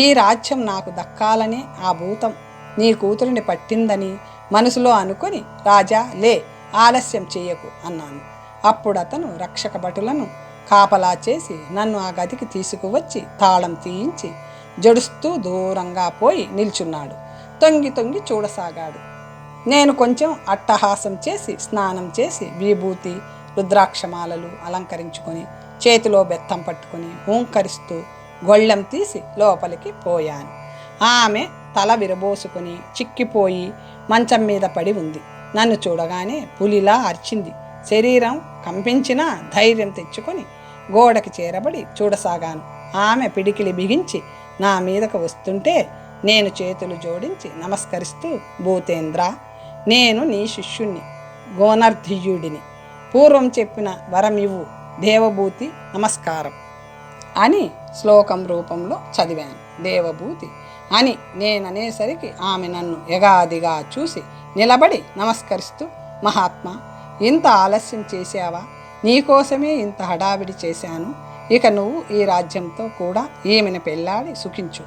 ఈ రాజ్యం నాకు దక్కాలనే ఆ భూతం నీ కూతురిని పట్టిందని మనసులో అనుకొని, రాజా లే, ఆలస్యం చేయకు అన్నాను. అప్పుడు అతను రక్షక భటులను కాపలా చేసి నన్ను ఆ గదికి తీసుకువచ్చి తాళం తీయించి జడుస్తూ దూరంగా పోయి నిల్చున్నాడు. తొంగి చూడసాగాడు. నేను కొంచెం అట్టహాసం చేసి స్నానం చేసి విభూతి రుద్రాక్షమాలలు అలంకరించుకొని చేతిలో బెత్తం పట్టుకొని హూంకరిస్తూ గొళ్ళెం తీసి లోపలికి పోయాను. ఆమె తల విరబోసుకొని చిక్కిపోయి మంచం మీద పడి ఉంది. నన్ను చూడగానే పులిలా అరిచింది. శరీరం కంపించినా ధైర్యం తెచ్చుకొని గోడకి చేరబడి చూడసాగాను. ఆమె పిడికిలి బిగించి నా మీదకు వస్తుంటే నేను చేతులు జోడించి నమస్కరిస్తూ, భూతేంద్ర, నేను నీ శిష్యుణ్ణి, గోనర్ధియుడిని. పూర్వం చెప్పిన వరమివ్వు, దేవభూతి నమస్కారం అని శ్లోకం రూపంలో చదివాను. దేవభూతి అని నేననేసరికి ఆమె నన్ను ఎగాదిగా చూసి నిలబడి నమస్కరిస్తూ, మహాత్మా, ఇంత ఆలస్యం చేశావా? నీకోసమే ఇంత హడావిడి చేశాను. ఇక నువ్వు ఈ రాజ్యంతో కూడా ఈమెను పెళ్ళాడి సుఖించు.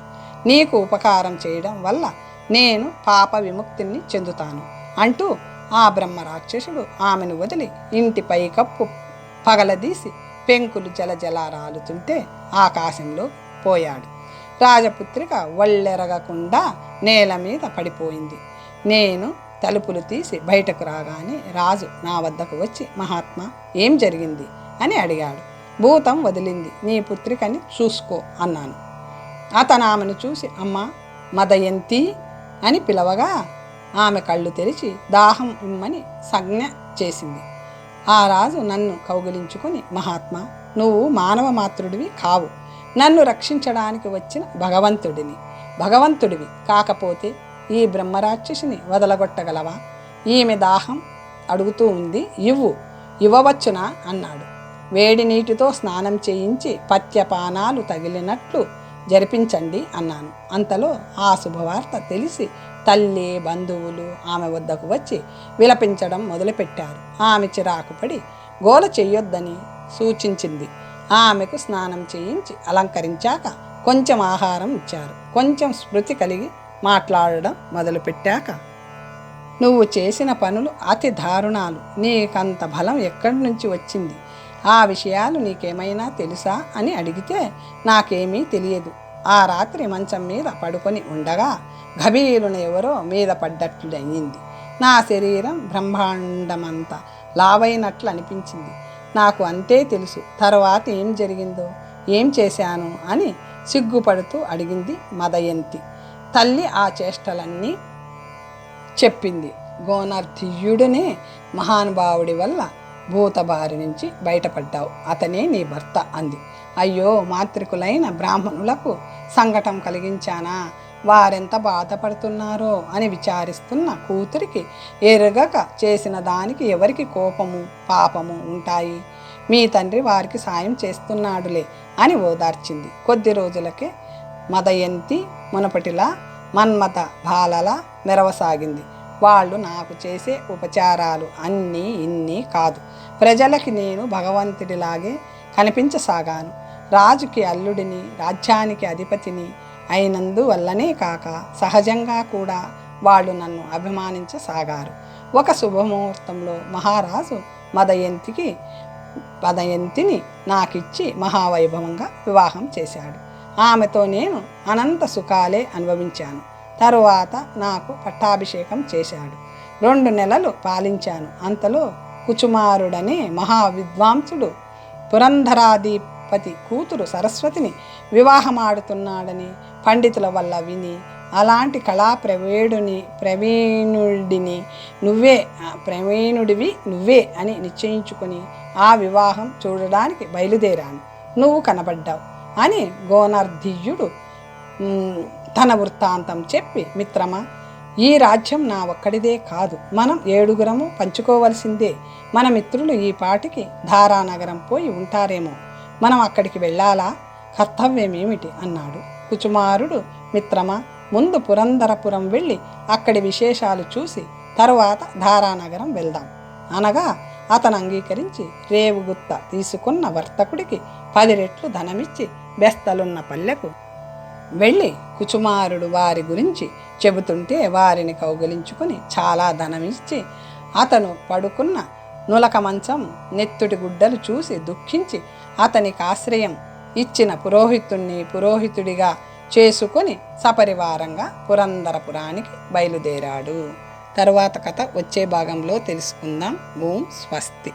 నీకు ఉపకారం చేయడం వల్ల నేను పాప విముక్తిని చెందుతాను అంటూ ఆ బ్రహ్మ రాక్షసుడు ఆమెను వదిలి ఇంటి పైకప్పు పగలదీసి పెంకులు జలజల రాలుతుంటే ఆకాశంలో పోయాడు. రాజపుత్రిక ఒళ్ళెరగకుండా నేల మీద పడిపోయింది. నేను తలుపులు తీసి బయటకు రాగానే రాజు నా వద్దకు వచ్చి, మహాత్మా, ఏం జరిగింది అని అడిగాడు. భూతం వదిలింది, నీ పుత్రికని చూసుకో అన్నాను. అతను ఆమెను చూసి, అమ్మా మదయంతి అని పిలవగా ఆమె కళ్ళు తెరిచి దాహం ఇమ్మని సంజ్ఞ చేసింది. ఆ రాజు నన్ను కౌగిలించుకొని, మహాత్మా, నువ్వు మానవ మాతృడివి కావు, నన్ను రక్షించడానికి వచ్చిన భగవంతుడివి కాకపోతే ఈ బ్రహ్మరాక్షసిని వదలగొట్టగలవా? ఈమె దాహం అడుగుతూ ఉంది, ఇవ్వవచ్చునా అన్నాడు. వేడి నీటితో స్నానం చేయించి పత్యపానాలు తగిలినట్లు జరిపించండి అన్నాను. అంతలో ఆ శుభవార్త తెలిసి తల్లి, బంధువులు ఆమె వద్దకు వచ్చి విలపించడం మొదలుపెట్టారు. ఆమె చిరాకుపడి గోల చెయ్యొద్దని సూచించింది. ఆమెకు స్నానం చేయించి అలంకరించాక కొంచెం ఆహారం ఇచ్చారు. కొంచెం స్మృతి కలిగి మాట్లాడడం మొదలుపెట్టాక, నువ్వు చేసిన పనులు అతి దారుణాలు, నీకంత బలం ఎక్కడి నుంచి వచ్చింది? ఆ విషయాలు నీకేమైనా తెలుసా అని అడిగితే, నాకేమీ తెలియదు. ఆ రాత్రి మంచం మీద పడుకొని ఉండగా గభీరున ఎవరో మీద పడ్డట్లు అయ్యింది. నా శరీరం బ్రహ్మాండమంతా లావైనట్లు అనిపించింది. నాకు అంతే తెలుసు. తర్వాత ఏం జరిగిందో, ఏం చేశాను అని సిగ్గుపడుతూ అడిగింది మదయంతి. తల్లి ఆ చేష్టలన్నీ చెప్పింది. గోనర్ధియుడినే మహానుభావుడి వల్ల భూతబారి నుంచి బయటపడ్డావు, అతనే నీ భర్త అంది. అయ్యో, మాతృకులైన బ్రాహ్మణులకు సంకటం కలిగించానా? వారెంత బాధపడుతున్నారో అని విచారిస్తున్న కూతురికి ఎరగక చేసిన దానికి ఎవరికి కోపము పాపము ఉంటాయి? మీ తండ్రి వారికి సాయం చేస్తున్నాడులే అని ఓదార్చింది. కొద్ది రోజులకే మదయంతి మునపటిలా మన్మథ బాలలా మెరవసాగింది. వాళ్ళు నాకు చేసే ఉపచారాలు అన్నీ ఇన్ని కాదు. ప్రజలకి నేను భగవంతుడిలాగే కనిపించసాగాను. రాజుకి అల్లుడిని, రాజ్యానికి అధిపతిని అయినందువల్లనే కాక సహజంగా కూడా వాళ్ళు నన్ను అభిమానించసాగారు. ఒక శుభముహూర్తంలో మహారాజు మదయంతిని నాకిచ్చి మహావైభవంగా వివాహం చేశాడు. ఆమెతో నేను అనంత సుఖాలే అనుభవించాను. తరువాత నాకు పట్టాభిషేకం చేశాడు. 2 నెలలు పాలించాను. అంతలో కుచుమారుడనే మహావిద్వాంసుడు పురంధరాధిపతి కూతురు సరస్వతిని వివాహమాడుతున్నాడని పండితుల వల్ల విని, అలాంటి కళా ప్రవీణుడివి నువ్వే అని నిశ్చయించుకొని ఆ వివాహం చూడడానికి బయలుదేరాను. నువ్వు కనబడ్డావు అని గోనర్ధియుడు తన వృత్తాంతం చెప్పి, మిత్రమా, ఈ రాజ్యం నా ఒక్కడిదే కాదు, మనం 7గురము పంచుకోవలసిందే. మన మిత్రులు ఈ పాటికి ధారానగరం పోయి ఉంటారేమో, మనం అక్కడికి వెళ్ళాలా? కర్తవ్యమేమిటి అన్నాడు. కుచుమారుడు, మిత్రమా, ముందు పురంధరపురం వెళ్ళి అక్కడి విశేషాలు చూసి తరువాత ధారానగరం వెళ్దాం అనగా అతను అంగీకరించి రేవుగుత్త తీసుకున్న వర్తకుడికి 10 రెట్లు ధనమిచ్చి బెస్తలున్న పల్లెకు వెళ్ళి కుచుమారుడు వారి గురించి చెబుతుంటే వారిని కౌగిలించుకుని చాలా ధనమిచ్చి అతను పడుకున్న నులక మంచం, నెత్తుటి గుడ్డలు చూసి దుఃఖించి అతనికి ఆశ్రయం ఇచ్చిన పురోహితుడిగా చేసుకొని సపరివారంగా పురంధరపురానికి బయలుదేరాడు. తరువాత కథ వచ్చే భాగంలో తెలుసుకుందాం. ఓం స్వస్తి.